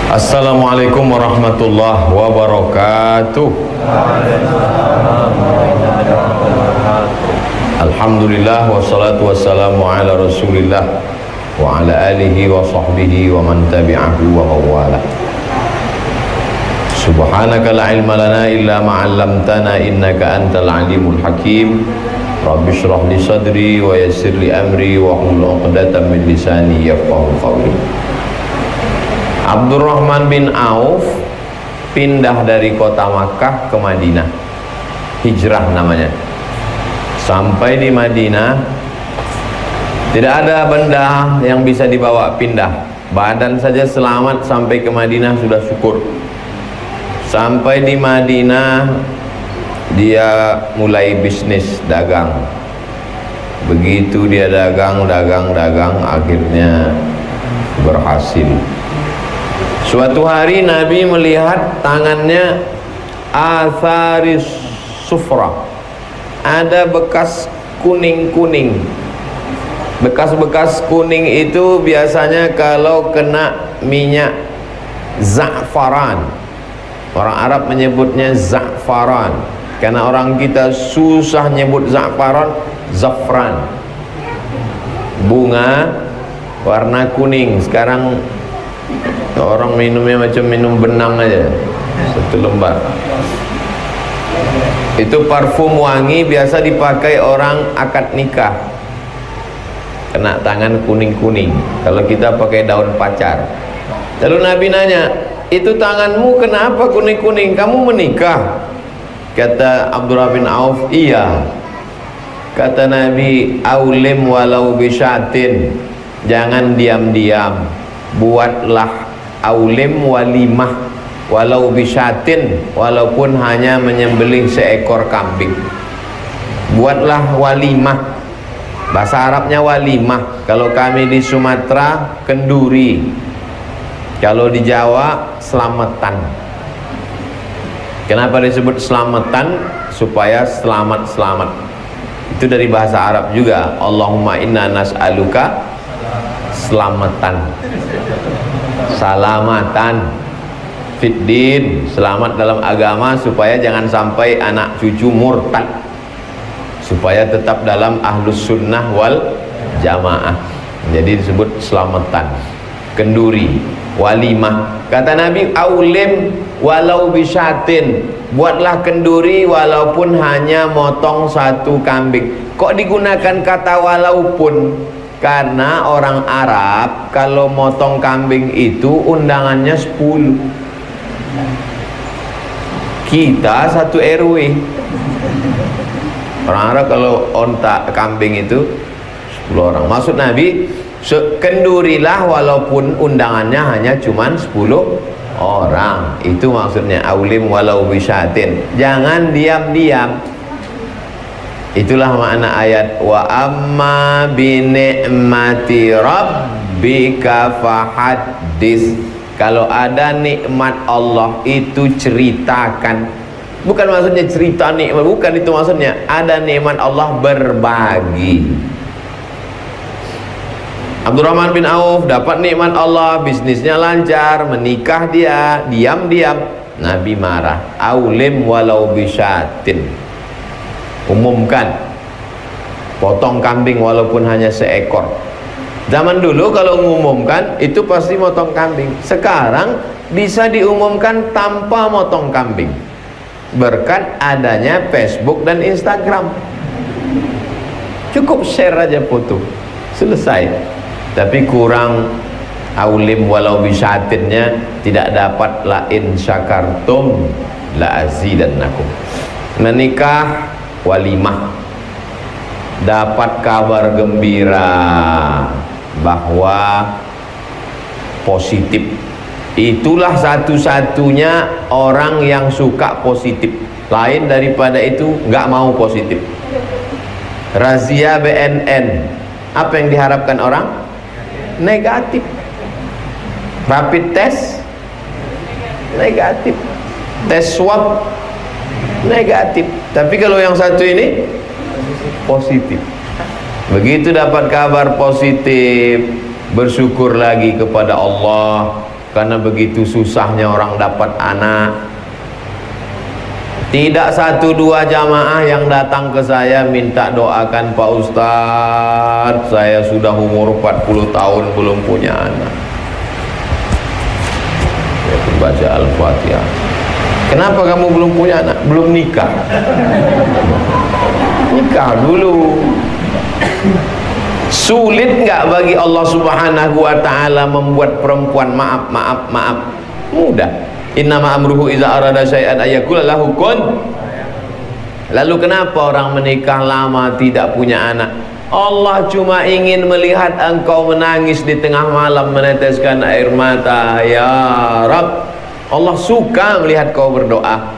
Assalamualaikum warahmatullahi wabarakatuh. Alhamdulillah wassalatu wassalamu ala rasulillah wa ala alihi wa sahbihi wa man tabi'ahu wa mawalah. Subhanaka la ilma lana illa ma 'allamtana innaka antal alimul hakim. Rabbi shrah li sadri wa yassir li amri wa hlul 'uqdatam min lisani yafqahu qawli. Abdurrahman bin Auf pindah dari kota Makkah ke Madinah, hijrah namanya. Sampai di Madinah tidak ada benda yang bisa dibawa pindah, badan saja selamat sampai ke Madinah sudah syukur. Sampai di Madinah dia mulai bisnis dagang. Begitu dia dagang akhirnya berhasil. Suatu hari Nabi melihat tangannya atharis sufra, ada bekas kuning-kuning. Bekas-bekas kuning itu biasanya kalau kena minyak za'faran. Orang Arab menyebutnya za'faran, karena orang kita susah nyebut za'faran, zafran. Bunga warna kuning. Sekarang orang minumnya macam minum benang aja, satu lembar. Itu parfum wangi biasa dipakai orang akad nikah, kena tangan kuning-kuning. Kalau kita pakai daun pacar. Lalu Nabi nanya, itu tanganmu kenapa kuning-kuning? Kamu menikah? Kata Abdullah bin Auf, iya. Kata Nabi, aulim walau bisyatin, jangan diam-diam, buatlah aulim walimah walau bisyatin, walaupun hanya menyembelih seekor kambing. Buatlah walimah, bahasa Arabnya walimah. Kalau kami di Sumatera kenduri, kalau di Jawa selamatan. Kenapa disebut selamatan? Supaya selamat-selamat. Itu dari bahasa Arab juga. Allahumma inna nas'aluka selamatan, salamatan fiddin, selamat dalam agama, supaya jangan sampai anak cucu murtad, supaya tetap dalam ahlus sunnah wal jamaah. Jadi disebut selamatan, kenduri, walimah. Kata Nabi, aulim walau bisyatin, buatlah kenduri walaupun hanya motong satu kambing. Kok digunakan kata walaupun? Karena orang Arab kalau motong kambing itu undangannya 10. Kita satu RW. Orang Arab kalau onta kambing itu 10 orang. Maksud Nabi, kendurilah walaupun undangannya hanya cuman 10 orang. Itu maksudnya aulim walau bisyatin. Jangan diam-diam. Itulah makna ayat wa amma bi ni'mati rabbika fahaddis. Kalau ada nikmat Allah itu ceritakan. Bukan maksudnya cerita nikmat, bukan itu maksudnya. Ada nikmat Allah, berbagi. Abdurrahman bin Auf dapat nikmat Allah, bisnisnya lancar, menikah dia, diam-diam. Nabi marah, aulim walau bisyatin. Umumkan, potong kambing walaupun hanya seekor. Zaman dulu kalau mengumumkan itu pasti motong kambing. Sekarang bisa diumumkan tanpa motong kambing, berkat adanya Facebook dan Instagram. Cukup share aja foto, selesai. Tapi kurang aulim walau bisyatinnya, tidak dapat la in syakartum la azidannakum. Menikah walimah, dapat kabar gembira bahwa positif. Itulah satu-satunya orang yang suka positif. Lain daripada itu nggak mau positif. Razia BNN, apa yang diharapkan orang? Negatif. Rapid test negatif, tes swab negatif. Tapi kalau yang satu ini positif. Begitu dapat kabar positif, bersyukur lagi kepada Allah. karena begitu susahnya orang dapat anak. Tidak satu dua jamaah yang datang ke saya minta doakan Pak Ustadz, saya sudah umur 40 tahun belum punya anak. Saya pun baca Al-Fatihah. Kenapa kamu belum punya anak? Belum nikah. Nikah dulu. Sulit nggak bagi Allah Subhanahu wa ta'ala membuat perempuan maaf? Mudah. Innama amruhu iza arada syai'an ayyakula lahu kun. Lalu kenapa orang menikah lama tidak punya anak? Allah cuma ingin melihat engkau menangis di tengah malam meneteskan air mata. Ya Rabb, Allah suka melihat kau berdoa.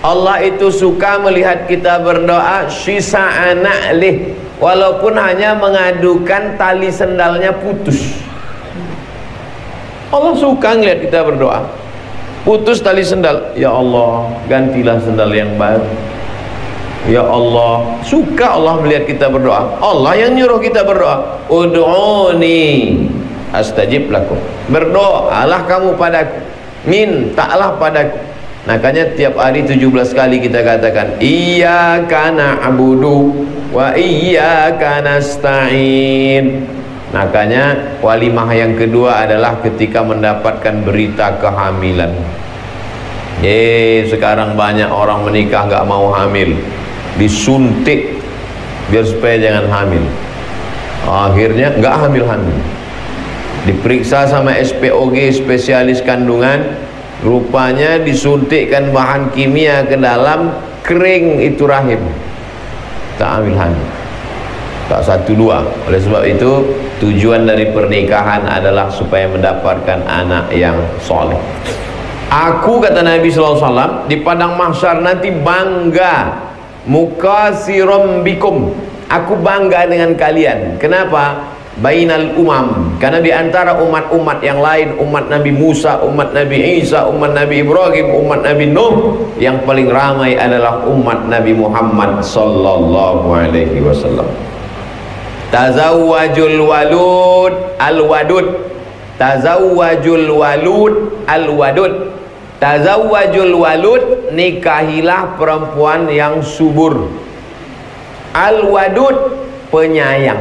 Allah itu suka melihat kita berdoa syisa'a na'lih, walaupun hanya mengadukan tali sendalnya putus. Allah suka melihat kita berdoa. Putus tali sendal, ya Allah gantilah sendal yang baru. Ya Allah, suka Allah melihat kita berdoa. Allah yang nyuruh kita berdoa. Ud'uni astajib lakum. Berdoalah kamu padaku, mintalah padaku. Makanya tiap hari 17 kali kita katakan iyyaka na'budu wa iyyaka nasta'in. Makanya walimah yang kedua adalah ketika mendapatkan berita kehamilan. Sekarang banyak orang menikah nggak mau hamil, disuntik biar supaya jangan hamil. Akhirnya nggak hamil. Diperiksa sama SPOG, spesialis kandungan, rupanya disuntikkan bahan kimia ke dalam, kering itu rahim, tak hamil. Tak satu dua. Oleh sebab itu tujuan dari pernikahan adalah supaya mendapatkan anak yang soleh. Aku, kata Nabi SAW, di padang mahsyar nanti bangga, mukasirum bikum, aku bangga dengan kalian. Kenapa? Bainal umam, karena di antara umat-umat yang lain, umat Nabi Musa, umat Nabi Isa, umat Nabi Ibrahim, umat Nabi Nuh, yang paling ramai adalah umat Nabi Muhammad sallallahu alaihi wasallam. Tazawwajul walud al-wadud. Tazawwajul walud al-wadud. Tazawwajul walud, nikahilah perempuan yang subur. Al-wadud, penyayang.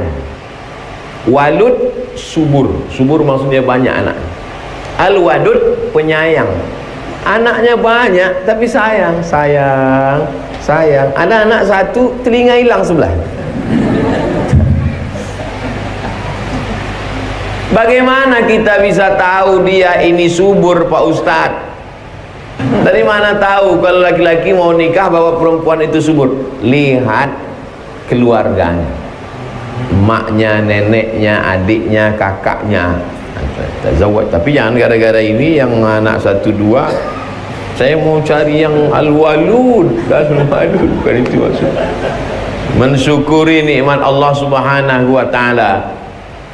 Walud, subur. Subur maksudnya banyak anak. Al-wadud, penyayang. Anaknya banyak tapi sayang. Ada anak satu, telinga hilang sebelah. Bagaimana kita bisa tahu dia ini subur, Pak Ustadz? Dari mana tahu kalau laki-laki mau nikah bahwa perempuan itu subur? Lihat keluarganya, maknya, neneknya, adiknya, kakaknya. Tapi jangan gara-gara ini yang anak 1, 2 saya mau cari yang al-walud. Bukan itu maksud. Mensyukuri nikmat Allah Subhanahu wa ta'ala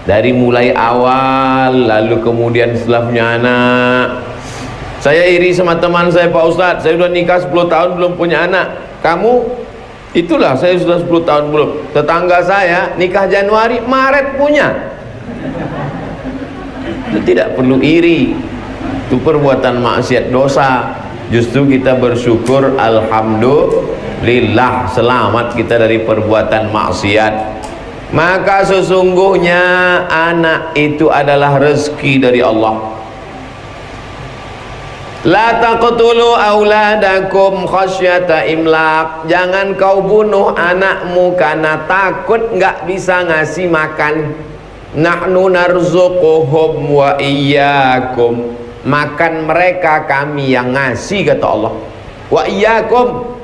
dari mulai awal, lalu kemudian setelah punya anak. Saya iri sama teman saya, Pak Ustadz, saya sudah nikah 10 tahun belum punya anak. Kamu? Itulah, saya sudah 10 tahun belum. Tetangga saya nikah Januari, Maret punya. Itu tidak perlu iri. Itu perbuatan maksiat, dosa. Justru kita bersyukur, alhamdulillah, selamat kita dari perbuatan maksiat. Maka sesungguhnya anak itu adalah rezeki dari Allah. La taqtulu auladakum khasyata imlaq. Jangan kau bunuh anakmu karena takut nggak bisa ngasih makan. Nahnu narzuquhum wa iyyakum. Makan mereka kami yang ngasih, kata Allah. Wa iyyakum,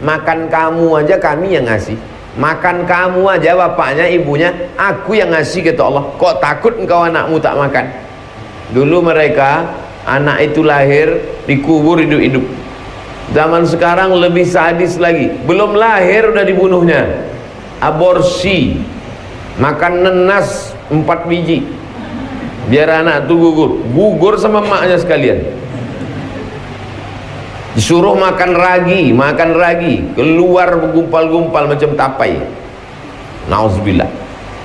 makan kamu aja kami yang ngasih. Makan kamu aja, bapaknya, ibunya, aku yang ngasih, kata Allah. Kok takut engkau anakmu tak makan? Dulu mereka, anak itu lahir dikubur hidup-hidup. Zaman sekarang lebih sadis lagi. Belum lahir udah dibunuhnya. Aborsi. Makan nenas 4 biji. Biar anak itu gugur. Gugur sama maknya sekalian. Disuruh makan ragi, keluar bergumpal-gumpal macam tapai. Nauzubillah.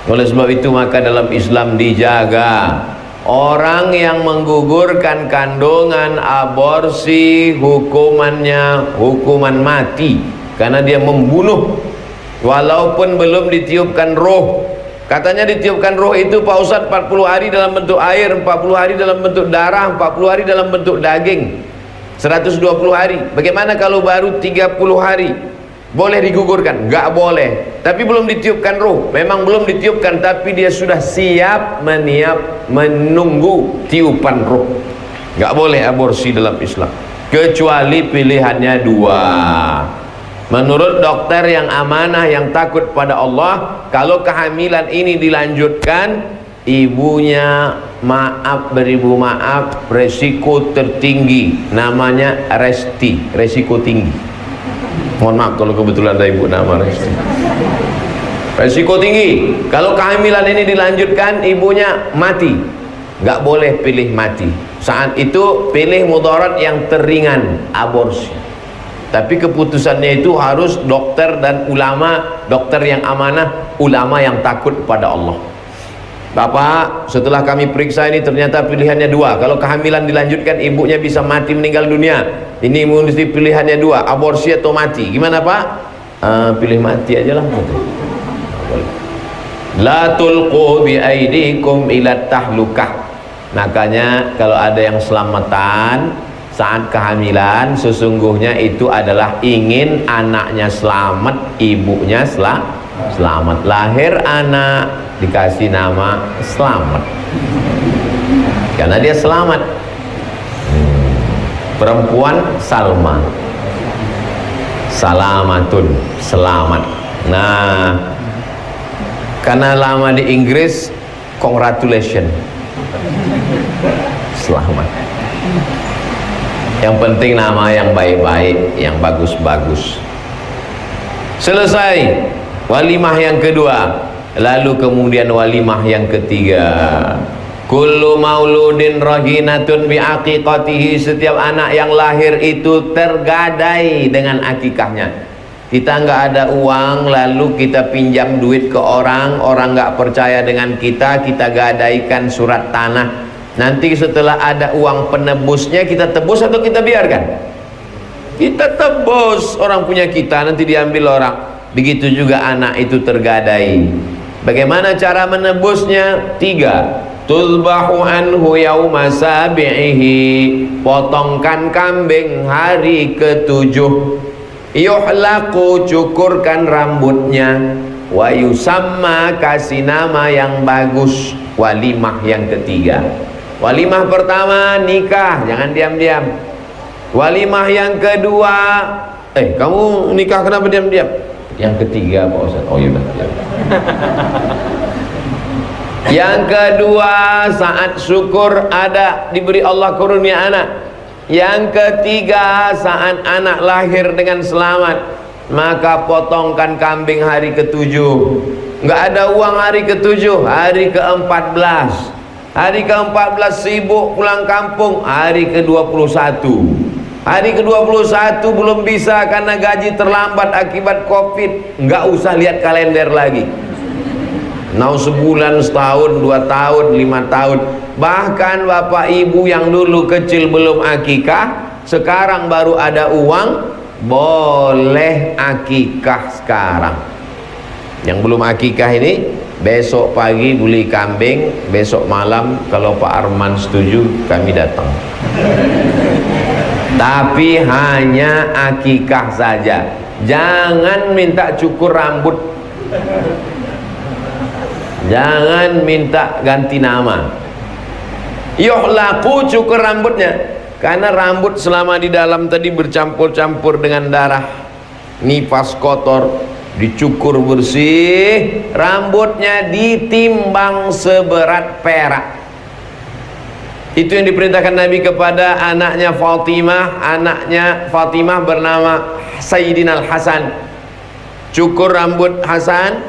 Oleh sebab itu maka dalam Islam dijaga Orang yang menggugurkan kandungan, aborsi, hukumannya hukuman mati, karena dia membunuh walaupun belum ditiupkan roh. Katanya ditiupkan roh itu Pak Ustadz 40 hari dalam bentuk air, 40 hari dalam bentuk darah, 40 hari dalam bentuk daging, 120 hari. Bagaimana kalau baru 30 hari? Boleh digugurkan? Enggak boleh. Tapi belum ditiupkan roh. Memang belum ditiupkan, tapi dia sudah siap menunggu tiupan roh. Enggak boleh aborsi dalam Islam, kecuali pilihannya dua. Menurut dokter yang amanah, yang takut pada Allah, kalau kehamilan ini dilanjutkan, ibunya beribu maaf, resiko tertinggi, namanya resti, resiko tinggi. Mohon maaf kalau kebetulan ada ibu nama Resti. Resiko tinggi. Kalau kehamilan ini dilanjutkan, ibunya mati. Nggak boleh pilih mati. Saat itu pilih mudarat yang teringan, aborsi. Tapi keputusannya itu harus dokter dan ulama, dokter yang amanah, ulama yang takut pada Allah. Bapak, setelah kami periksa ini ternyata pilihannya dua. Kalau kehamilan dilanjutkan, ibunya bisa mati, meninggal dunia. Ini mesti pilihannya dua, aborsi atau mati. Gimana Pak? Pilih mati aja lah. La tulqu bi aidikum ila tahlukah. Makanya kalau ada yang selamatan saat kehamilan, sesungguhnya itu adalah ingin anaknya selamat, ibunya selamat. Lahir anak dikasih nama Selamat, karena dia selamat. Perempuan Salma, Salamatun, selamat. Nah, karena lama di Inggris, congratulations, selamat. Yang penting nama yang baik-baik, yang bagus-bagus. Selesai walimah yang kedua, lalu kemudian walimah yang ketiga. Kullu mauludin rahinatun bi aqiqatihi. Setiap anak yang lahir itu tergadai dengan akikahnya. Kita nggak ada uang, lalu kita pinjam duit ke orang, orang nggak percaya dengan kita gadaikan surat tanah. Nanti setelah ada uang penebusnya, kita tebus atau kita biarkan? Kita tebus. Orang punya kita, nanti diambil orang. Begitu juga anak itu tergadai. Bagaimana cara menebusnya? 3. Tuzbahu anhu yauma sabi'ihi. Potongkan kambing hari ke-7. Yuhlaku, cukurkan rambutnya. Wa yusamma, kasih nama yang bagus. Walimah yang ketiga. Walimah pertama nikah, jangan diam-diam. Walimah yang kedua, kamu nikah kenapa diam-diam? Yang ketiga Pak Ustaz. Oh iya. Yang kedua saat syukur ada diberi Allah karunia anak. Yang ketiga saat anak lahir dengan selamat, maka potongkan kambing hari ke-7. Nggak ada uang hari ke-7, hari ke-14. Hari ke-14 sibuk pulang kampung, hari ke-21. Hari ke-21 belum bisa karena gaji terlambat akibat Covid. Nggak usah lihat kalender lagi. Mau sebulan, setahun, 2 tahun, 5 tahun. Bahkan bapak ibu yang dulu kecil belum akikah, sekarang baru ada uang, boleh akikah sekarang. Yang belum akikah ini, besok pagi beli kambing, besok malam kalau Pak Arman setuju kami datang. Tapi hanya akikah saja, jangan minta cukur rambut, jangan minta ganti nama. Yuhlaku, cukur rambutnya, karena rambut selama di dalam tadi bercampur-campur dengan darah, nifas kotor, dicukur bersih, rambutnya ditimbang seberat perak. Itu yang diperintahkan Nabi kepada anaknya Fatimah. Anaknya Fatimah bernama Sayyidina Al-Hasan. Cukur rambut Hasan,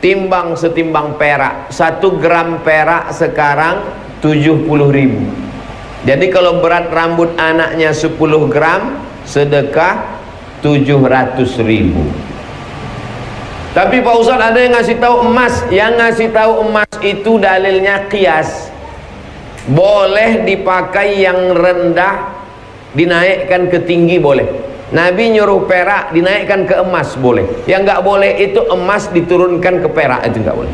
timbang setimbang perak. 1 gram perak sekarang 70.000. Jadi kalau berat rambut anaknya 10 gram, sedekah 700.000. Tapi Pak Ustaz ada yang ngasih tahu emas. Yang ngasih tahu emas itu dalilnya qiyas. Boleh dipakai yang rendah, dinaikkan ke tinggi boleh. Nabi nyuruh perak dinaikkan ke emas boleh. Yang nggak boleh itu emas diturunkan ke perak, itu nggak boleh.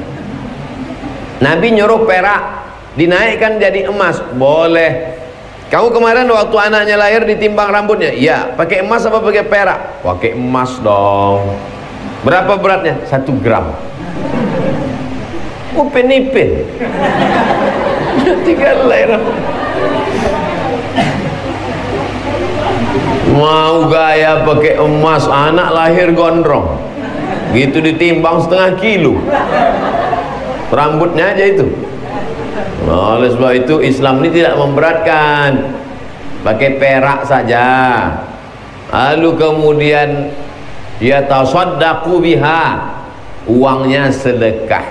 Nabi nyuruh perak dinaikkan jadi emas boleh. Kamu kemarin waktu anaknya lahir ditimbang rambutnya, iya, pakai emas apa pakai perak? Pakai emas dong. Berapa beratnya? 1 gram. Upin-ipin. Tinggal lahir. Mau gaya pakai emas, anak lahir gondrong. Gitu ditimbang 1/2 kilo. Rambutnya aja itu. Nah, oleh sebab itu Islam ini tidak memberatkan, pakai perak saja. Lalu kemudian ya tasaddaqu biha, uangnya sedekah.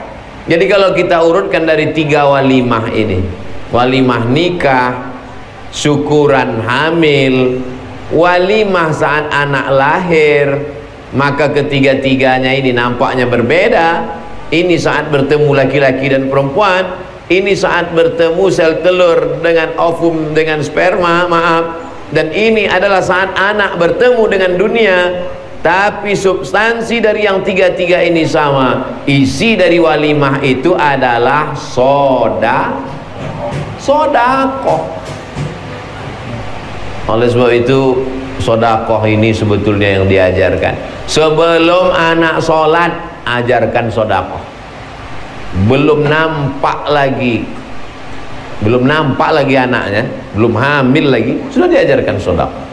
Jadi kalau kita urutkan dari 3 walimah ini, walimah nikah, syukuran hamil, walimah saat anak lahir, maka ketiga-tiganya ini nampaknya berbeda. Ini saat bertemu laki-laki dan perempuan, ini saat bertemu sel telur dengan ovum dengan sperma, maaf, dan ini adalah saat anak bertemu dengan dunia. Tapi substansi dari yang tiga-tiga ini sama. Isi dari walimah itu adalah sodakoh. Oleh sebab itu sodakoh ini sebetulnya yang diajarkan. Sebelum anak sholat, ajarkan sodakoh. Belum nampak lagi anaknya, belum hamil lagi, sudah diajarkan sodakoh.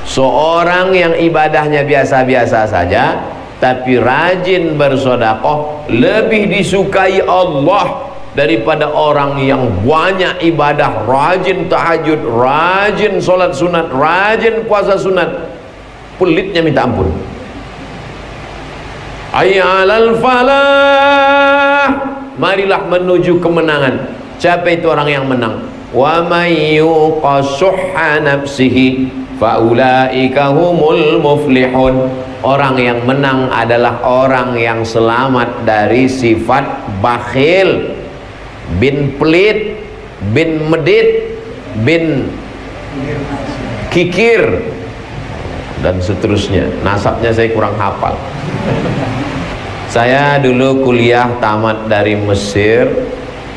Seorang yang ibadahnya biasa-biasa saja tapi rajin bersodakoh lebih disukai Allah daripada orang yang banyak ibadah, rajin tahajud, rajin sholat sunat, rajin puasa sunat, pelitnya minta ampun. Ayyalal falah, marilah menuju kemenangan. Siapa itu orang yang menang? Wa may yuqa shuhha nafsihi faulaika humul muflihun. Orang yang menang adalah orang yang selamat dari sifat bakhil, bin pelit, bin medit, bin kikir, dan seterusnya. Nasabnya saya kurang hafal. Saya dulu kuliah tamat dari Mesir,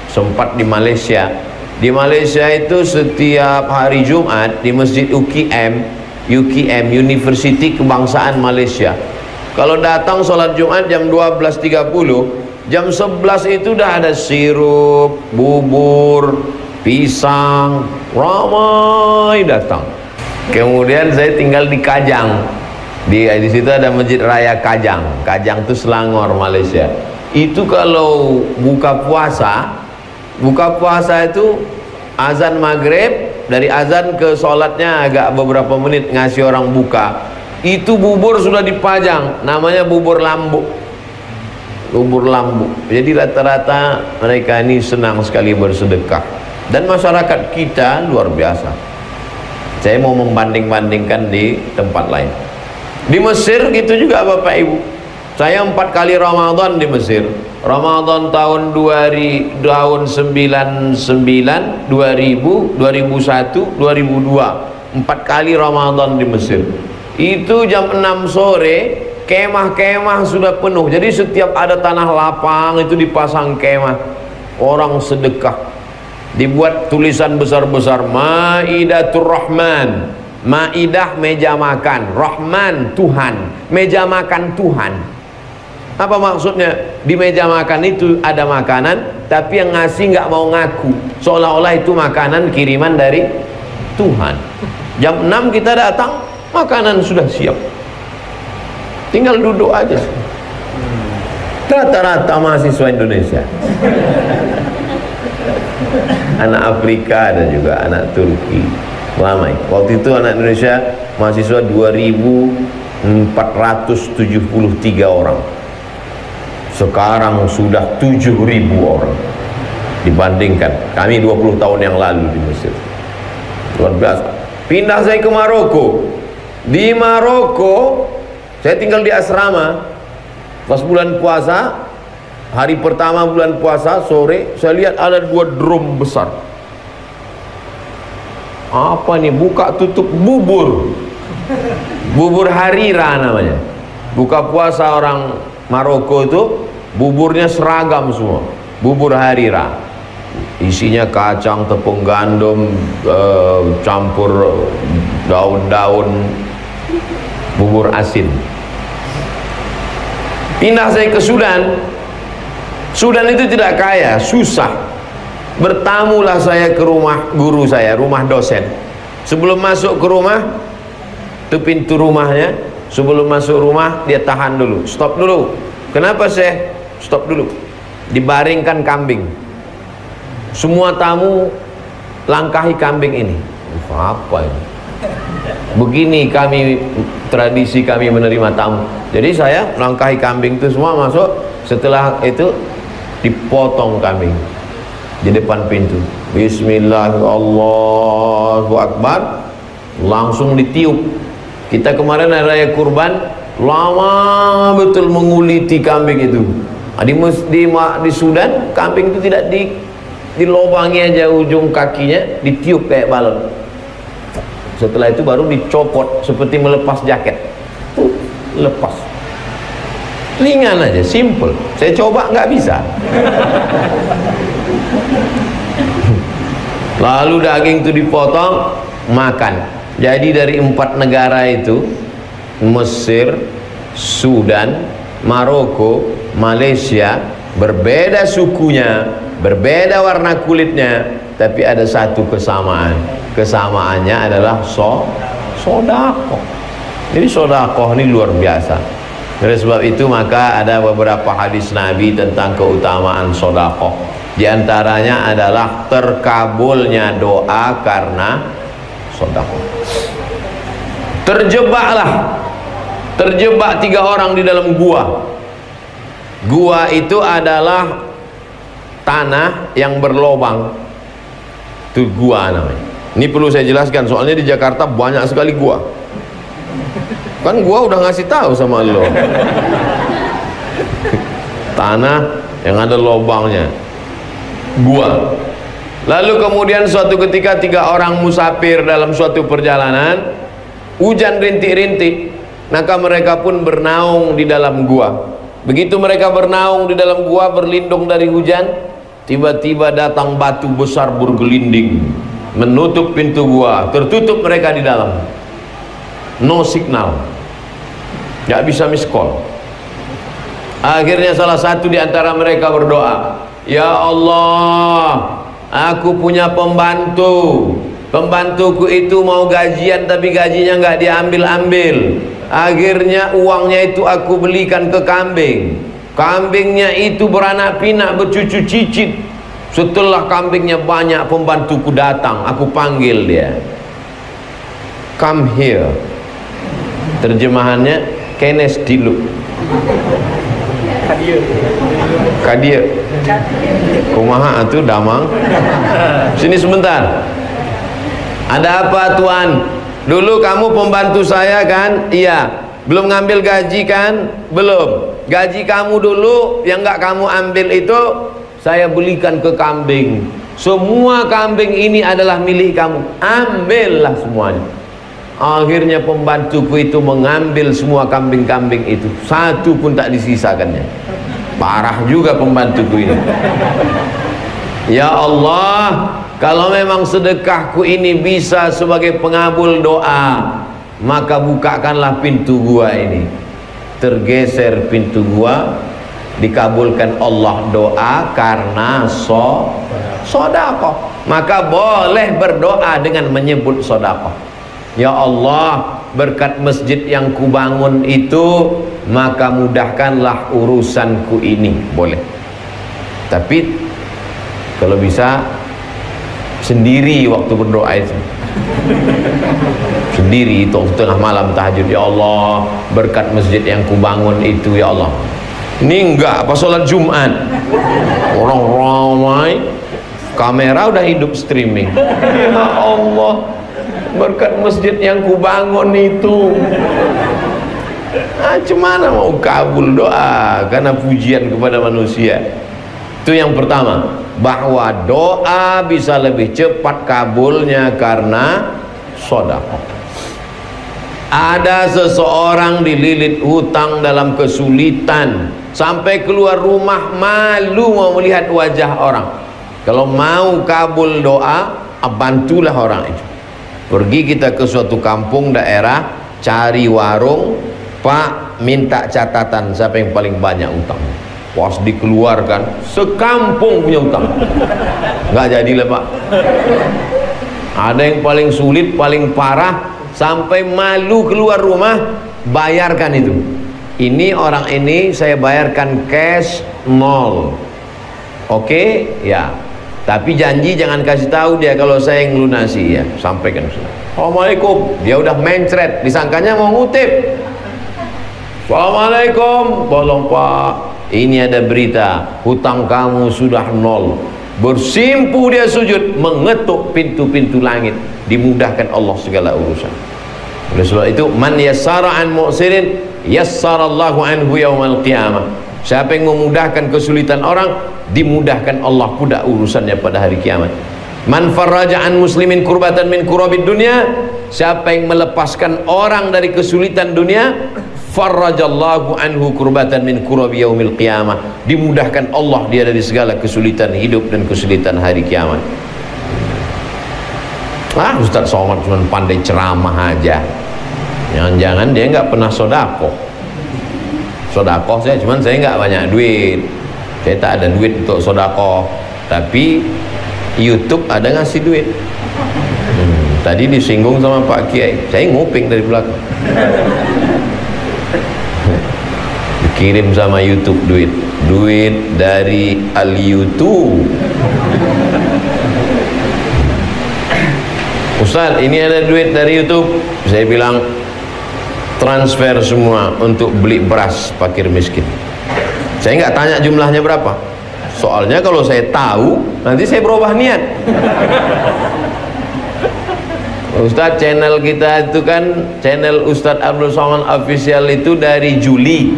sempat di Malaysia. Di Malaysia itu setiap hari Jumat di Masjid UKM, University Kebangsaan Malaysia. Kalau datang sholat Jumat jam 12.30, jam 11 itu udah ada sirup, bubur, pisang, ramai datang. Kemudian saya tinggal di Kajang. Di situ ada Masjid Raya Kajang. Kajang itu Selangor, Malaysia. Itu kalau buka puasa itu azan maghrib, dari azan ke sholatnya agak beberapa menit ngasih orang buka. Itu bubur sudah dipajang, namanya bubur lambu. Bubur lambu. Jadi rata-rata mereka ini senang sekali bersedekah. Dan masyarakat kita luar biasa. Saya mau membanding-bandingkan di tempat lain. Di Mesir gitu juga Bapak Ibu. Saya 4 kali Ramadan di Mesir. Ramadan tahun 99, 2000, 2001, 2002. 4 kali Ramadan di Mesir. Itu jam 6 sore, kemah-kemah sudah penuh. Jadi setiap ada tanah lapang itu dipasang kemah. Orang sedekah. Dibuat tulisan besar-besar, Maidatur Rahman. Maidah meja makan, Rahman Tuhan, meja makan Tuhan. Apa maksudnya? Di meja makan itu ada makanan, tapi yang ngasih nggak mau ngaku, seolah-olah itu makanan kiriman dari Tuhan. Jam 6 kita datang, makanan sudah siap, tinggal duduk aja. Rata-rata mahasiswa Indonesia, anak Afrika ada juga, anak Turki, ramai. Waktu itu anak Indonesia mahasiswa 2.473 orang. Sekarang sudah 7.000 orang. Dibandingkan kami 20 tahun yang lalu di Mesir. Luar biasa. Pindah saya ke Maroko. Di Maroko saya tinggal di asrama. Pas bulan puasa, hari pertama bulan puasa sore, saya lihat ada 2 drum besar. apa nih, buka tutup bubur, bubur harira namanya. Buka puasa orang Maroko itu buburnya seragam semua, bubur harira, isinya kacang, tepung gandum, campur daun-daun, bubur asin. Pindah saya ke Sudan. Sudan itu tidak kaya, susah. Bertamulah saya ke rumah guru saya, rumah dosen. Sebelum masuk ke rumah, itu pintu rumahnya. Sebelum masuk rumah, dia tahan dulu, stop dulu. Kenapa Syekh? Stop dulu. Dibaringkan kambing. Semua tamu langkahi kambing ini. Apa ini? Begini kami, tradisi kami menerima tamu. Jadi saya langkahi kambing itu semua masuk. Setelah itu dipotong kambing di depan pintu. Bismillahirrahmanirrahim, Allahu Akbar. Langsung ditiup. Kita kemarin hari raya kurban lama betul menguliti kambing itu. Di Sudan kambing itu tidak dilobangi aja ujung kakinya, ditiup kayak balon. Setelah itu baru dicopot seperti melepas jaket. Lepas. Ringan aja, simple. Saya coba nggak bisa. Lalu daging itu dipotong, makan. Jadi dari 4 negara itu, Mesir, Sudan, Maroko, Malaysia, berbeda sukunya, berbeda warna kulitnya, tapi ada satu kesamaan. Kesamaannya adalah sodakoh. Jadi sodakoh ini luar biasa. Oleh sebab itu maka ada beberapa hadis Nabi tentang keutamaan sodakoh. Di antaranya adalah terkabulnya doa karena sodakoh. Terjebak 3 orang di dalam gua. Gua itu adalah tanah yang berlobang. Itu gua namanya. Ini perlu saya jelaskan, soalnya di Jakarta banyak sekali gua. Kan gua udah ngasih tahu sama lo. Tanah yang ada lobangnya, gua. Lalu kemudian suatu ketika 3 orang musafir dalam suatu perjalanan, hujan rintik-rintik, maka mereka pun bernaung di dalam gua. Begitu mereka bernaung di dalam gua, berlindung dari hujan, tiba-tiba datang batu besar bergelinding menutup pintu gua. Tertutup mereka di dalam, no signal, nggak bisa miss call. Akhirnya salah satu di antara mereka berdoa, ya Allah, aku punya pembantu. Pembantuku itu mau gajian tapi gajinya nggak diambil-ambil. Akhirnya uangnya itu aku belikan ke kambing. Kambingnya itu beranak pinak, bercucu cicit. Setelah kambingnya banyak, pembantuku datang. Aku panggil dia, come here. Terjemahannya, kenes dilu. Kadia. Kumaha atuh damang. Sini sebentar. Ada apa tuan? Dulu kamu pembantu saya kan? Iya. Belum ngambil gaji kan? Belum. Gaji kamu dulu yang nggak kamu ambil itu saya belikan ke kambing. Semua kambing ini adalah milik kamu. Ambillah semuanya. Akhirnya pembantuku itu mengambil semua kambing-kambing itu. Satu pun tak disisakannya. Parah juga pembantuku ini. Ya Allah, kalau memang sedekahku ini bisa sebagai pengabul doa, maka bukakanlah pintu gua ini. Tergeser pintu gua, dikabulkan Allah doa karena sodakoh. Maka boleh berdoa dengan menyebut sodakoh. Ya Allah, berkat masjid yang kubangun itu, maka mudahkanlah urusanku ini. Boleh. Tapi kalau bisa sendiri waktu berdoa itu, sendiri itu tengah malam tahajud. Ya Allah, berkat masjid yang kubangun itu, ya Allah. Ini enggak apa sholat Jumat, orang ramai, kamera udah hidup streaming. Ya Allah, berkat masjid yang kubangun itu, cemana mau kabul doa karena pujian kepada manusia. Itu yang pertama, bahwa doa bisa lebih cepat kabulnya karena sedekah. Ada seseorang dililit hutang dalam kesulitan, sampai keluar rumah malu mau melihat wajah orang. Kalau mau kabul doa, bantulah orang itu. Pergi kita ke suatu kampung daerah, cari warung, Pak, minta catatan siapa yang paling banyak utang. Pas dikeluarkan, sekampung punya utang. Nggak jadilah, Pak. Ada yang paling sulit, paling parah, sampai malu keluar rumah, bayarkan itu. Ini orang ini saya bayarkan cash 0. Oke, ya. Tapi janji jangan kasih tahu dia kalau saya yang lunasi, ya. Sampaikan. Assalamualaikum. Dia udah mencret, disangkanya mau ngutip. Assalamualaikum. Tolong Pak, ini ada berita, hutang kamu sudah 0. Bersimpu dia sujud, mengetuk pintu-pintu langit, dimudahkan Allah segala urusan. Oleh sebab itu, man yassara an mu'sirin yassarallahu anhu yaumal qiyamah. Siapa yang memudahkan kesulitan orang, dimudahkan Allah pula urusannya pada hari kiamat. Man farraja an muslimin kurbatan min kurabid dunya, siapa yang melepaskan orang dari kesulitan dunia, farrajallahu anhu kurbatan min kurabi yaumil qiyamah, dimudahkan Allah dia dari segala kesulitan hidup dan kesulitan hari kiamat. Ustaz Somad cuma pandai ceramah aja, jangan-jangan dia nggak pernah sodakoh. Sodakoh saya, cuman saya nggak banyak duit, saya tak ada duit untuk sodakoh, tapi YouTube ada ngasih duit. Tadi disinggung sama Pak Kiai, saya nguping dari belakang. Dikirim sama YouTube duit dari Al YouTube. Ustaz, ini ada duit dari YouTube. Saya bilang transfer semua untuk beli beras fakir miskin. Saya nggak tanya jumlahnya berapa, soalnya kalau saya tahu nanti saya berubah niat. Ustaz, channel kita itu kan channel Ustaz Abdul Somad Official itu dari Juli,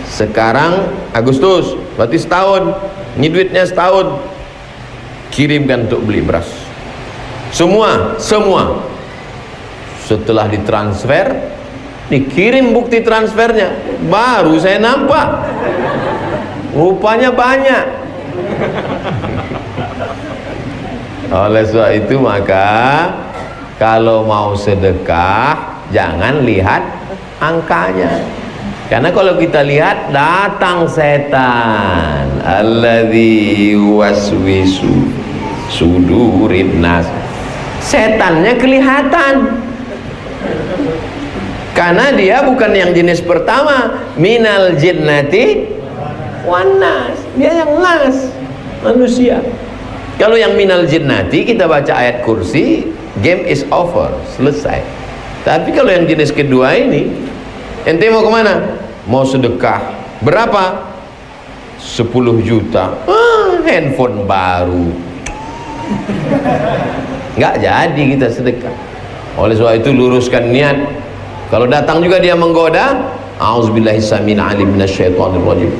sekarang Agustus, berarti setahun. Ini duitnya setahun, kirimkan untuk beli beras. Semua setelah ditransfer, dikirim bukti transfernya, baru saya nampak rupanya banyak. Oleh sebab itu, maka kalau mau sedekah jangan lihat angkanya, karena kalau kita lihat datang setan, alladzi waswisu sudurin nas. Setannya kelihatan, karena dia bukan yang jenis pertama, minal jinnati wan nas, dia yang nas, manusia. Kalau yang minal jinnati kita baca ayat kursi, game is over, selesai. Tapi kalau yang jenis kedua ini, ente mau kemana? Mau sedekah berapa? 10 juta. Handphone baru, nggak jadi kita sedekah. Oleh sebab itu luruskan niat. Kalau datang juga dia menggoda, auzubillahi samil alim minasyaitonir rajim.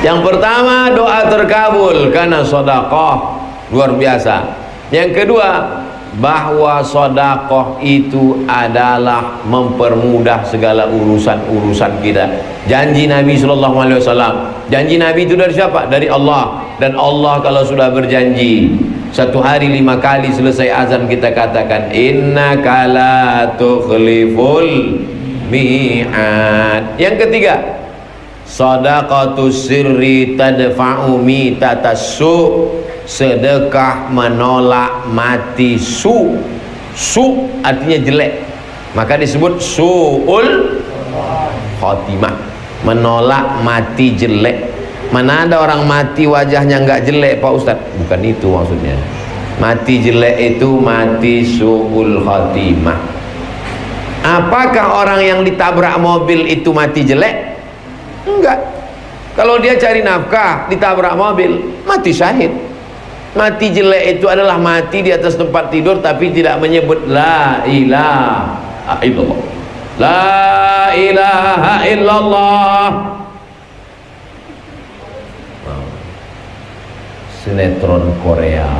Yang pertama, doa terkabul karena sedekah, luar biasa. Yang kedua, bahwa sedekah itu adalah mempermudah segala urusan-urusan kita. Janji Nabi SAW, janji Nabi itu dari siapa? Dari Allah. Dan Allah kalau sudah berjanji, satu hari 5 kali selesai azan kita katakan innaka la tukhliful mi'ad. Yang ketiga, shadaqatus sirri tadfa'u mitatassu, sedekah menolak mati su. Su artinya jelek, maka disebut su'ul khotimah, menolak mati jelek. Mana ada orang mati wajahnya nggak jelek Pak Ustadz? Bukan itu maksudnya. Mati jelek itu mati su'ul khotimah. Apakah orang yang ditabrak mobil itu mati jelek? Enggak. Kalau dia cari nafkah ditabrak mobil, mati syahid. Mati jelek itu adalah mati di atas tempat tidur tapi tidak menyebut la ilaha illallah. La ilaha illallah. sinetron Korea.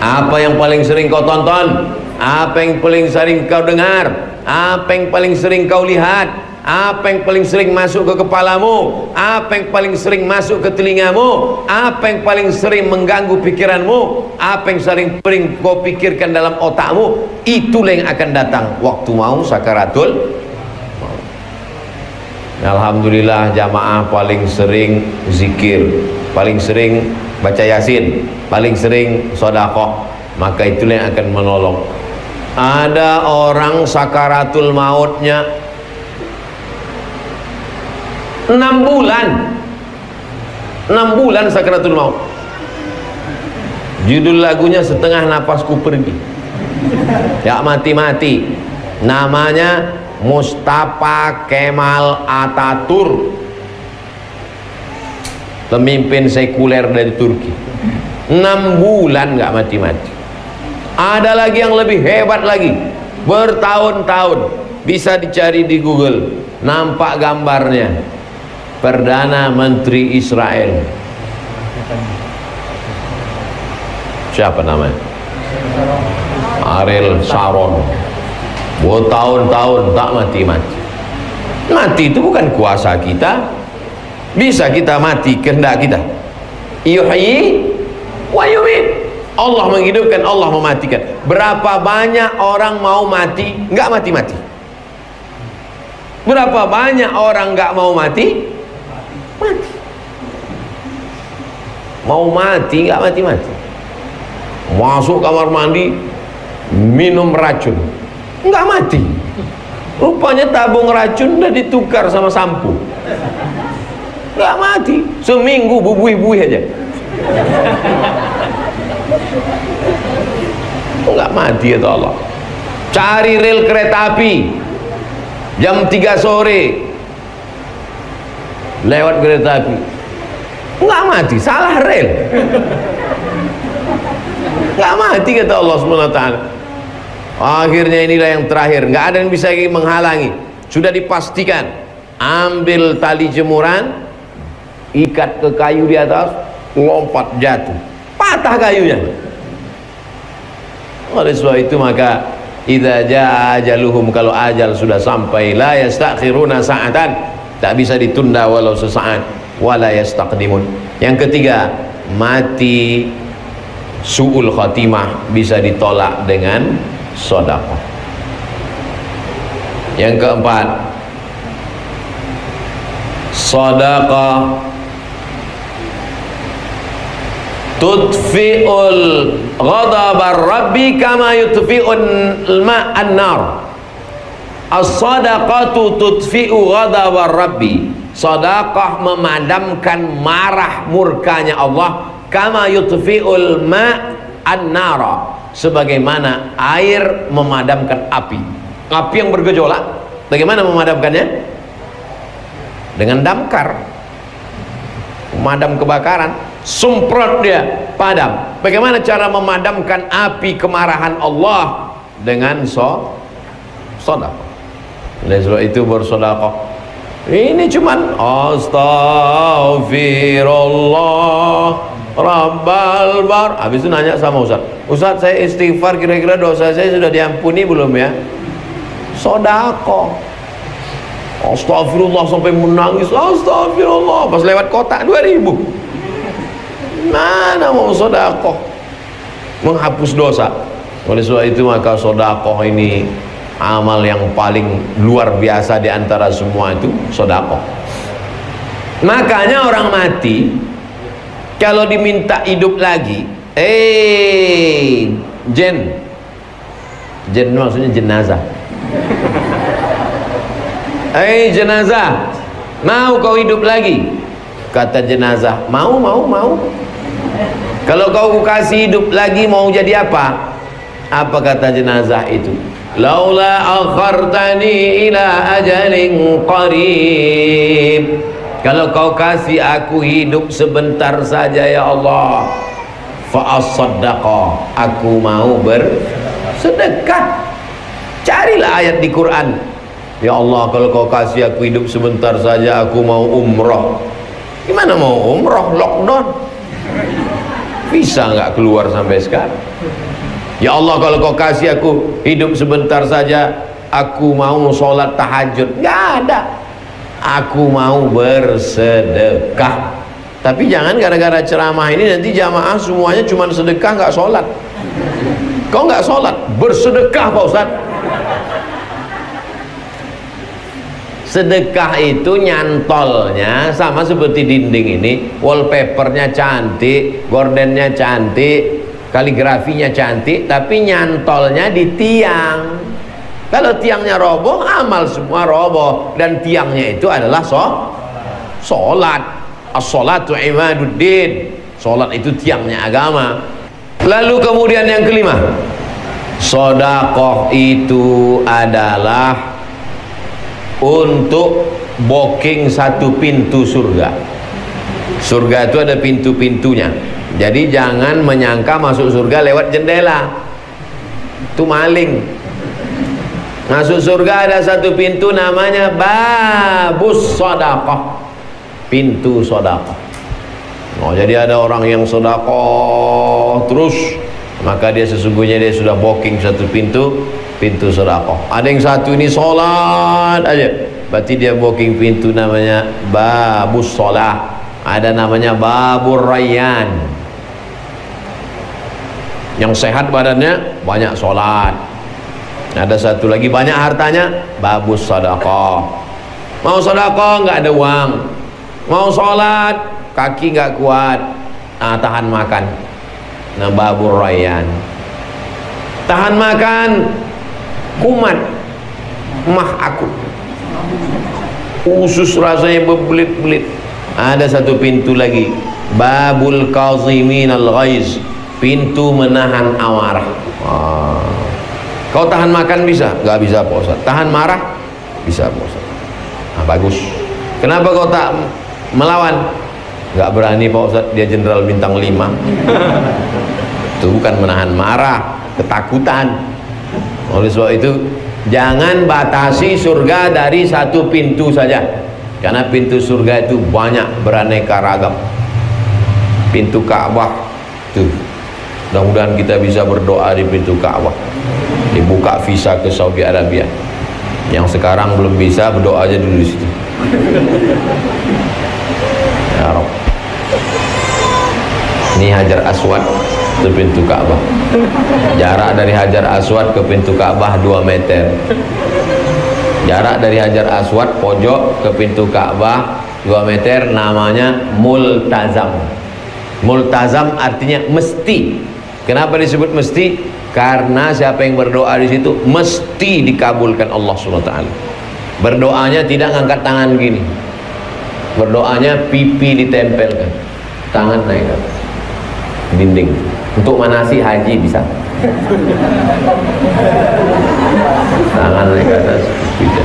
Apa yang paling sering kau tonton? Apa yang paling sering kau dengar? Apa yang paling sering kau lihat? Apa yang paling sering masuk ke kepalamu? Apa yang paling sering masuk ke telingamu? Apa yang paling sering mengganggu pikiranmu? Apa yang paling kau pikirkan dalam otakmu? Itulah yang akan datang waktu mau sakaratul. Alhamdulillah jamaah paling sering zikir, paling sering baca yasin, paling sering sedekah, maka itulah yang akan menolong. Ada orang sakaratul mautnya 6 bulan, 6 bulan sakaratul maut. Judul lagunya Setengah Napasku Pergi. Ya mati-mati. Namanya Mustafa Kemal Atatürk, pemimpin sekuler dari Turki. 6 bulan nggak mati-mati. Ada lagi yang lebih hebat lagi, bertahun-tahun, bisa dicari di Google, nampak gambarnya. Perdana Menteri Israel, siapa namanya? Ariel Sharon. Bertahun-tahun tak mati-mati. Mati itu bukan kuasa kita. Bisa kita mati kehendak kita. Yuhyi wa yumit. Allah menghidupkan, Allah mematikan. Berapa banyak orang mau mati nggak mati-mati? Berapa banyak orang nggak mau mati? Mati. Mau mati nggak mati-mati. Masuk kamar mandi, minum racun, nggak mati. Rupanya tabung racun udah ditukar sama sampo, nggak mati. Seminggu bubuih-buih aja, nggak mati kata Allah. Cari rel kereta api jam 3 sore, lewat kereta api, nggak mati, salah rel, nggak mati kata Allah SWT. Akhirnya inilah yang terakhir, nggak ada yang bisa menghalangi. Sudah dipastikan, ambil tali jemuran, ikat ke kayu di atas, lompat jatuh, patah kayunya. Oleh sebab itu maka idza jaa ajaluhum, kalau ajal sudah sampai, la yastakhiruna sa'atan, tak bisa ditunda walau sesaat, wala yastaqdimun. Yang ketiga, mati su'ul khatimah bisa ditolak dengan sedekah. Yang keempat, sedekah tudfi'ul ghadabar rabbi kama yudfi'un ma'an nar. As-sadaqatu tudfi'u ghadabar rabbi. Sedekah memadamkan marah murkanya Allah, kama yudfi'ul ma'an nara, sebagaimana air memadamkan api. Api yang bergejolak, bagaimana memadamkannya? Dengan damkar, memadam kebakaran, semprot dia, padam. Bagaimana cara memadamkan api kemarahan Allah? Dengan sedekah. Oleh sebab itu bersedekah. Ini cuman astaghfirullah Rabbal bar. Habis itu nanya sama Ustaz, Ustaz saya istighfar, kira-kira dosa saya sudah diampuni belum ya? Sedekah. Astagfirullah sampai menangis, astagfirullah, pas lewat kotak 2000. Mana mau sedekah menghapus dosa. Oleh sebab itu maka sedekah ini amal yang paling luar biasa di antara semua itu sedekah. Makanya orang mati kalau diminta hidup lagi, jen maksudnya jenazah. Jenazah, mau kau hidup lagi? Kata jenazah, mau. Kalau kau kasih hidup lagi mau jadi apa? Apa kata jenazah itu? Laula akhartani ila ajalin qarib. Kalau kau kasih aku hidup sebentar saja ya Allah, fa asaddaqa, aku mau bersedekah. Carilah ayat di Quran, ya Allah kalau kau kasih aku hidup sebentar saja, aku mau umrah. Gimana mau umroh, lockdown, bisa nggak keluar sampai sekarang. Ya Allah, kalau kau kasih aku hidup sebentar saja, aku mau sholat tahajud. Nggak ada. Aku mau bersedekah. Tapi jangan gara-gara ceramah ini nanti jamaah semuanya cuma sedekah nggak sholat. Kau nggak sholat, bersedekah Pak Ustaz. Sedekah itu nyantolnya sama seperti dinding ini, wallpapernya cantik, gordennya cantik, kaligrafinya cantik, tapi nyantolnya di tiang. Kalau tiangnya roboh, amal semua roboh. Dan tiangnya itu adalah sholat. As-sholatu imaduddin. Sholat itu tiangnya agama. Lalu kemudian yang kelima, sedekah itu adalah untuk booking satu pintu surga. Surga itu ada pintu-pintunya. Jadi jangan menyangka masuk surga lewat jendela, itu maling. Masuk surga ada satu pintu namanya babus sedekah, pintu sedekah. Oh, jadi ada orang yang sedekah terus, maka dia sesungguhnya dia sudah booking satu pintu sedekah. Ada yang satu ini sholat aja, berarti dia booking pintu namanya babus sholat. Ada namanya babur rayyan, yang sehat badannya banyak sholat. Ada satu lagi banyak hartanya, babus sedekah. Mau sedekah nggak ada uang, mau sholat kaki nggak kuat, tahan makan, nah babur rayyan. Tahan makan, kumat, mah aku, usus rasanya berbelit-belit. Ada satu pintu lagi, babul kazimin al-ghaiz, pintu menahan amarah. Kau tahan makan bisa? Gak bisa Pak Ustaz. Tahan marah? Bisa Pak Ustaz. Nah, bagus. Kenapa kau tak melawan? Gak berani Pak Ustaz, dia jenderal bintang 5. Itu bukan menahan marah, ketakutan. Oleh sebab itu jangan batasi surga dari satu pintu saja, karena pintu surga itu banyak, beraneka ragam. Pintu Ka'bah tuh, mudah-mudahan kita bisa berdoa di pintu Ka'bah, dibuka visa ke Saudi Arabia. Yang sekarang belum bisa, berdoa aja dulu di situ. Ya Rabb. Ini Hajar Aswad, itu pintu Ka'bah. Jarak dari Hajar Aswad ke pintu Ka'bah 2 meter. Jarak dari Hajar Aswad pojok ke pintu Ka'bah 2 meter, namanya multazam. Multazam artinya mesti. Kenapa disebut mesti? Karena siapa yang berdoa di situ mesti dikabulkan Allah SWT. Berdoanya tidak ngangkat tangan gini, berdoanya pipi ditempelkan, tangan naik ke dinding. Untuk manasi haji bisa, tangan naik ke atas pipi.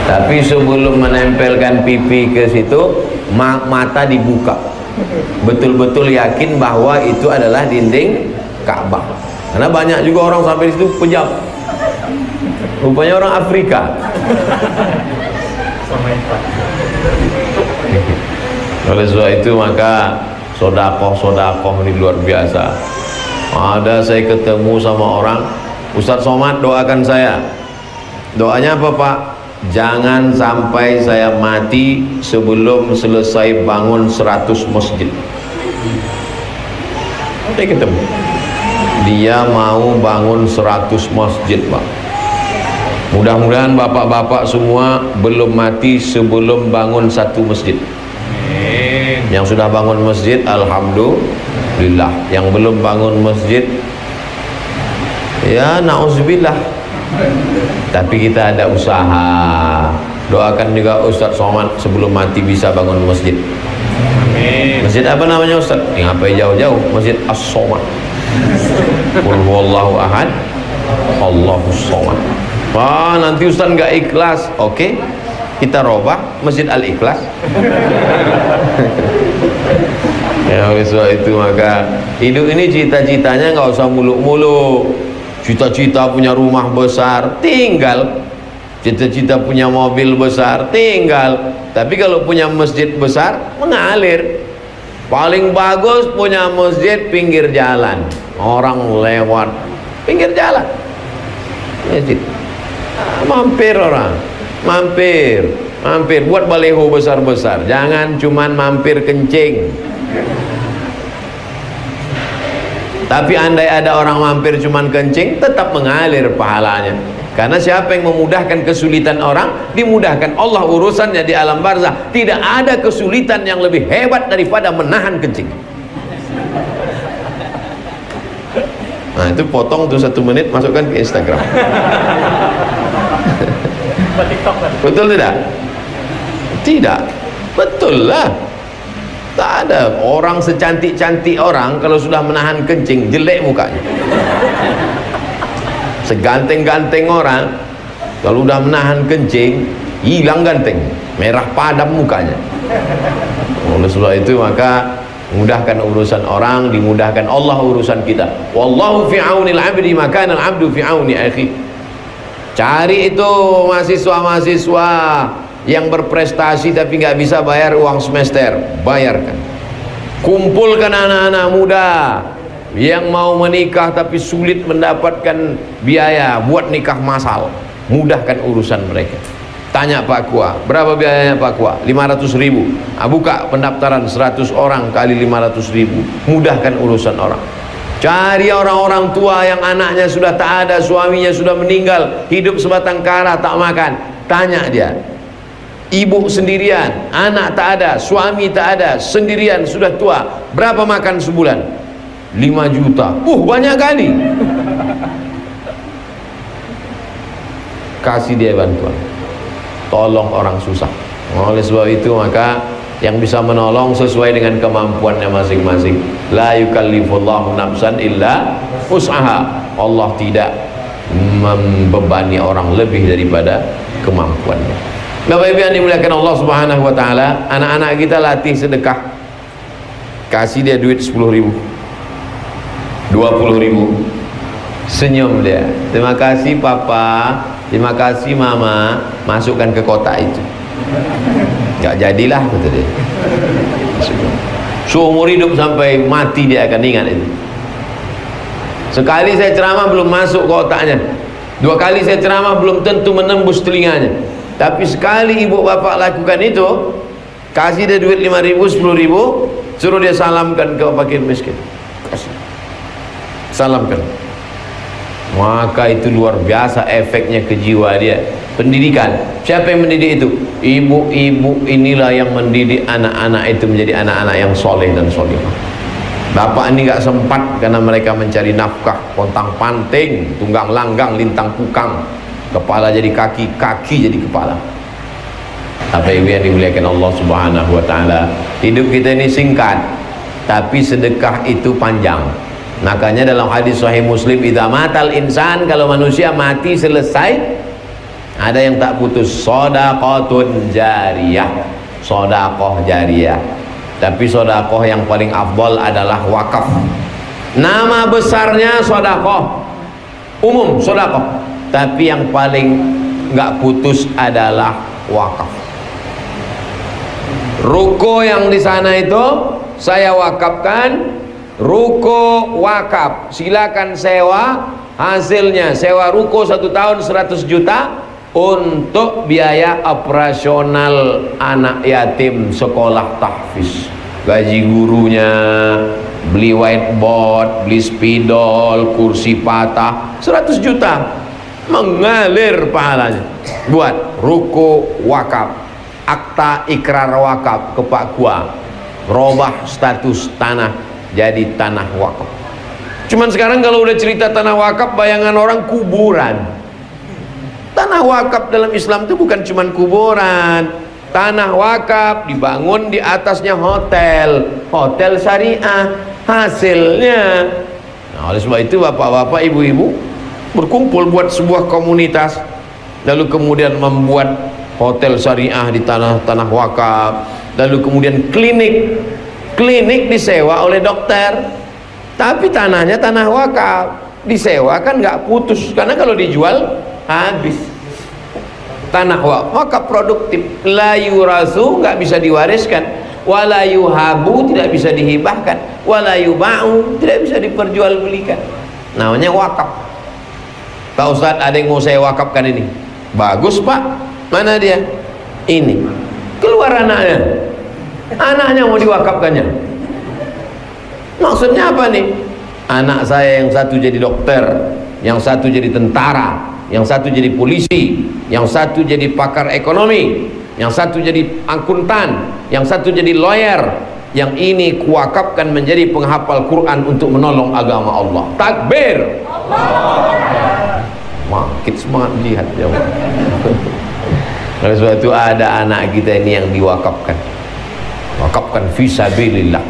Tapi sebelum menempelkan pipi ke situ, mata dibuka, betul-betul yakin bahwa itu adalah dinding Ka'bah. Karena banyak juga orang sampai di situ pejam, rupanya orang Afrika. Oleh sebab itu maka sodakoh ini luar biasa. Ada saya ketemu sama orang, Ustadz Somad doakan saya. Doanya apa Pak? Jangan sampai saya mati sebelum selesai bangun 100 masjid. Saya ketemu, dia mau bangun 100 masjid Pak. Mudah-mudahan bapak-bapak semua belum mati sebelum bangun 1 masjid. Yang sudah bangun masjid alhamdulillah, yang belum bangun masjid ya na'udzubillah. Tapi kita ada usaha. Doakan juga Ustadz Somad sebelum mati bisa bangun masjid. Masjid apa namanya Ustadz? Ngapain jauh-jauh? Masjid As-Somad. Qul huwallahu ahad, Allahus somad. Wah, nanti Ustaz nggak ikhlas. Oke, kita robah Masjid Al-Ikhlas. Ya, oleh sebab itu maka hidup ini cita-citanya nggak usah muluk-muluk. Cita-cita punya rumah besar, tinggal cita-cita punya mobil besar tinggal, tapi kalau punya masjid besar mengalir. Paling bagus punya masjid pinggir jalan, orang lewat pinggir jalan masjid, mampir orang, mampir buat baleho besar-besar, jangan cuman mampir kencing. Tapi andai ada orang mampir cuman kencing, tetap mengalir pahalanya. Karena siapa yang memudahkan kesulitan orang, dimudahkan Allah urusannya di alam barzah. Tidak ada kesulitan yang lebih hebat daripada menahan kencing. Nah itu potong tuh 1 menit, masukkan ke Instagram. Betul tidak? Tidak. Betul lah. Tak ada orang secantik-cantik orang kalau sudah menahan kencing jelek mukanya. Seganteng-ganteng orang kalau sudah menahan kencing hilang ganteng, merah padam mukanya. Oleh sebab itu maka mudahkan urusan orang, dimudahkan Allah urusan kita. Wallahu fi aunil 'abdi ma kana al-'abdu fi auni akhi. Cari itu mahasiswa-mahasiswa yang berprestasi tapi nggak bisa bayar uang semester, bayarkan. Kumpulkan anak-anak muda yang mau menikah tapi sulit mendapatkan biaya buat nikah massal, mudahkan urusan mereka. Tanya Pak Kua, berapa biayanya Pak Kua? 500.000. Buka pendaftaran 100 orang kali 500.000, mudahkan urusan orang. Cari orang-orang tua yang anaknya sudah tak ada, suaminya sudah meninggal, hidup sebatang kara tak makan. Tanya dia, ibu sendirian, anak tak ada, suami tak ada, sendirian, sudah tua, berapa makan sebulan? 5 juta. Banyak kali. Kasih dia bantuan, tolong orang susah. Oleh sebab itu maka yang bisa menolong sesuai dengan kemampuannya masing-masing. La yukallifullahu nafsan illa wus'aha. Allah tidak membebani orang lebih daripada kemampuannya. Bapak Ibu yang dimuliakan Allah Subhanahu wa taala, anak-anak kita latih sedekah. Kasih dia duit 10.000, 20.000, senyum dia, terima kasih papa, terima kasih mama, masukkan ke kotak itu. Gak jadilah kata dia. Seumur hidup sampai mati dia akan ingat itu. Sekali saya ceramah belum masuk kotaknya, 2 kali saya ceramah belum tentu menembus telinganya. Tapi sekali ibu bapak lakukan itu, kasih dia duit 5.000, 10.000, suruh dia salamkan ke fakir miskin, kasih, salamkan. Maka itu luar biasa efeknya ke jiwa dia. Pendidikan, siapa yang mendidik itu? Ibu-ibu inilah yang mendidik anak-anak itu menjadi anak-anak yang soleh dan solehah. Bapak ini gak sempat karena mereka mencari nafkah, pontang panting, tunggang langgang, lintang kukang, kepala jadi kaki, kaki jadi kepala. Apa ibu yang dimuliakan Allah Subhanahu wa taala, hidup kita ini singkat, tapi sedekah itu panjang. Makanya dalam hadis sahih Muslim, idza matal insan, kalau manusia mati selesai, ada yang tak putus, shadaqatun jariyah, sedekah jariyah. Tapi sedekah yang paling afdal adalah wakaf. Nama besarnya sedekah umum, sedekah, tapi yang paling enggak putus adalah wakaf. Ruko yang di sana itu saya wakafkan, ruko wakaf, silakan sewa, hasilnya sewa ruko 1 tahun 100 juta untuk biaya operasional anak yatim sekolah tahfiz, gaji gurunya, beli whiteboard, beli spidol, kursi patah, 100 juta mengalir pahalanya buat ruko wakaf, akta ikrar wakaf ke Pak Kua, robah status tanah jadi tanah wakaf. Cuman sekarang kalau udah cerita tanah wakaf, bayangan orang kuburan. Tanah wakaf dalam Islam itu bukan cuman kuburan. Tanah wakaf dibangun di atasnya hotel, hotel syariah hasilnya. Nah, oleh sebab itu bapak-bapak, ibu-ibu berkumpul buat sebuah komunitas, lalu kemudian membuat hotel syariah di tanah wakaf, lalu kemudian klinik disewa oleh dokter, tapi tanahnya tanah wakaf, disewa kan nggak putus, karena kalau dijual habis. tanah wakaf produktif, la yurasu, nggak bisa diwariskan, wala yuhabu, tidak bisa dihibahkan, wala yuba'u, tidak bisa diperjualbelikan. Namanya wakaf. Pak Ustadz, ada yang mau saya wakafkan ini. Bagus Pak, mana dia? Ini. Keluar anaknya mau diwakafkannya. Maksudnya apa nih? Anak saya yang satu jadi dokter, yang satu jadi tentara, yang satu jadi polisi, yang satu jadi pakar ekonomi, yang satu jadi akuntan, yang satu jadi lawyer, yang ini kuwakafkan menjadi penghafal Quran untuk menolong agama Allah. Takbir. Makin semangat lihat ya. Oleh sebab itu ada anak kita ini yang diwakafkan, wakafkan fisabilillah.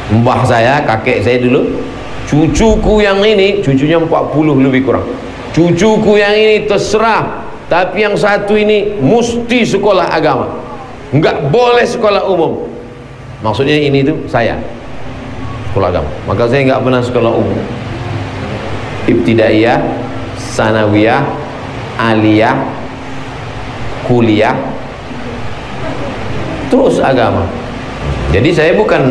Mbah saya, kakek saya dulu, cucuku yang ini, cucunya 40 lebih kurang, cucuku yang ini terserah, tapi yang satu ini mesti sekolah agama, nggak boleh sekolah umum. Maksudnya ini tuh saya sekolah agama, maka saya nggak pernah sekolah umum. Ibtidaiyah, sanawiyah, aliyah, kuliah, terus agama. Jadi saya bukan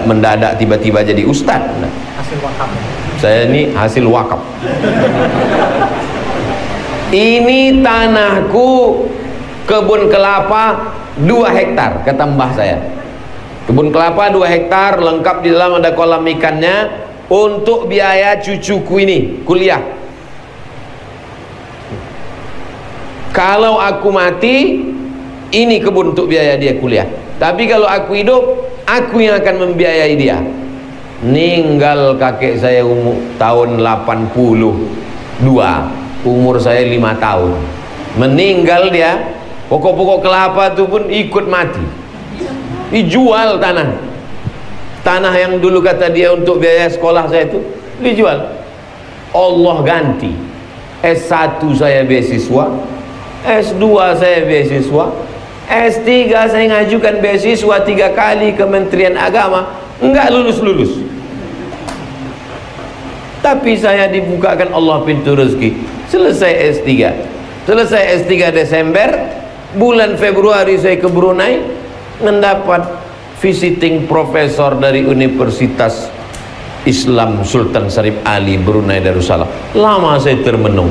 mendadak tiba-tiba jadi ustadz. Hasil wakaf. Saya ini hasil wakaf. Ini tanahku kebun kelapa 2 hektar, kata mbah saya. Kebun kelapa 2 hektar, lengkap di dalam ada kolam ikannya, untuk biaya cucuku ini kuliah. Kalau aku mati, ini kebun untuk biaya dia kuliah. Tapi kalau aku hidup, aku yang akan membiayai dia. Ninggal kakek saya tahun 82, umur saya 5 tahun. Meninggal dia, pokok-pokok kelapa itu pun ikut mati. Dijual tanah yang dulu kata dia untuk biaya sekolah saya itu dijual. Allah ganti. S1 saya beasiswa, S2 saya beasiswa, S3 saya ngajukan beasiswa 3 kali Kementerian Agama, enggak lulus-lulus. Tapi saya dibukakan Allah pintu rezeki. Selesai S3. Selesai S3 Desember, bulan Februari saya ke Brunei, mendapat visiting profesor dari Universitas Islam Sultan Syarif Ali Brunei Darussalam. Lama saya termenung.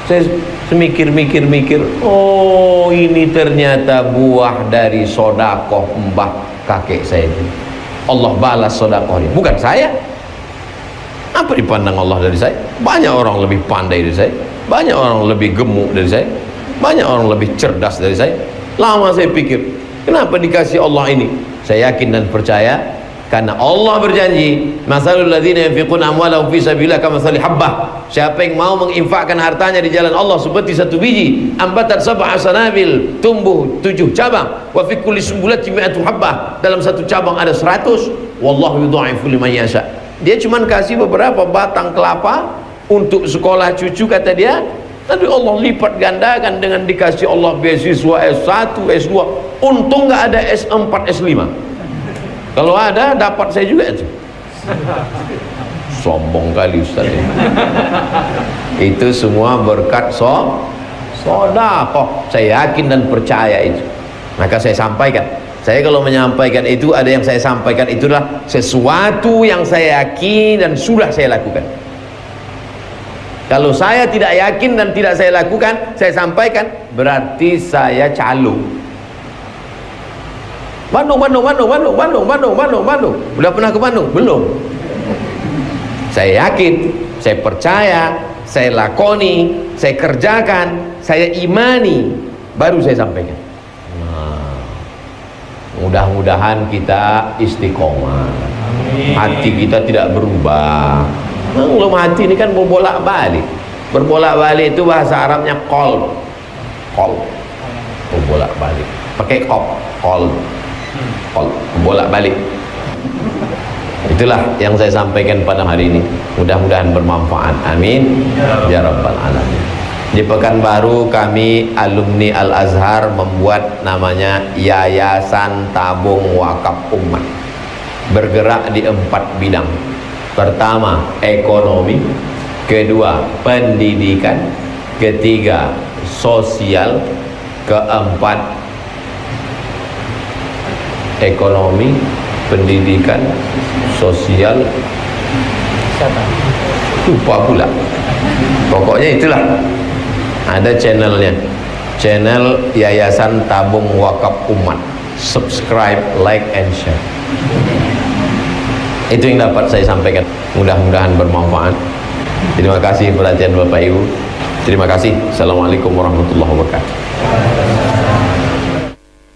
Saya semikir-mikir, oh ini ternyata buah dari sodakoh mbah kakek saya itu. Allah balas sodakohnya, bukan saya. Apa dipandang Allah dari saya? Banyak orang lebih pandai dari saya, banyak orang lebih gemuk dari saya, banyak orang lebih cerdas dari saya. Lama saya pikir, kenapa dikasih Allah ini? Saya yakin dan percaya karena Allah berjanji, masalul ladzina yunfiquna amwalahum fi sabilillah kamathali habbah. Siapa yang mau menginfakkan hartanya di jalan Allah seperti satu biji, ambatat sab'a sanabil, tumbuh 7 cabang, wa fi kulli sumbulatin mi'atu habbah, dalam satu cabang ada 100, wallahu yudha'ifu liman yasha. Dia cuma kasih beberapa batang kelapa untuk sekolah cucu kata dia, tapi Allah lipat gandakan dengan dikasih Allah beasiswa S1, S2. Untung nggak ada S4, S5. Kalau ada, dapat saya juga itu. Sombong kali Ustaz ini. Itu semua berkat sodakoh. Saya yakin dan percaya itu. Maka saya sampaikan. Saya kalau menyampaikan itu, ada yang saya sampaikan itulah sesuatu yang saya yakin dan sudah saya lakukan. Kalau saya tidak yakin dan tidak saya lakukan, saya sampaikan, berarti saya calo. Bandung. Udah pernah ke Bandung? Belum. Saya yakin, saya percaya, saya lakoni, saya kerjakan, saya imani, baru saya sampaikan. Nah, mudah-mudahan kita istiqomah. Hati kita tidak berubah. Belum hati ini kan berbolak-balik. Berbolak-balik itu bahasa Arabnya qalb. Berbolak-balik. Pakai qalb. Bolak-balik. Itulah yang saya sampaikan pada hari ini. Mudah-mudahan bermanfaat. Amin ya rabbal alamin. Di Pekanbaru kami alumni Al-Azhar membuat namanya Yayasan Tabung Wakaf Ummah. Bergerak di 4 bidang. Pertama, ekonomi. Kedua, pendidikan. Ketiga, sosial, keempat ekonomi, pendidikan, sosial, lupa pula. Pokoknya itulah. Ada channelnya, channel Yayasan Tabung Wakaf Umat. Subscribe, like, and share. Itu yang dapat saya sampaikan. Mudah-mudahan bermanfaat. Terima kasih perhatian Bapak Ibu. Terima kasih. Assalamualaikum warahmatullahi wabarakatuh.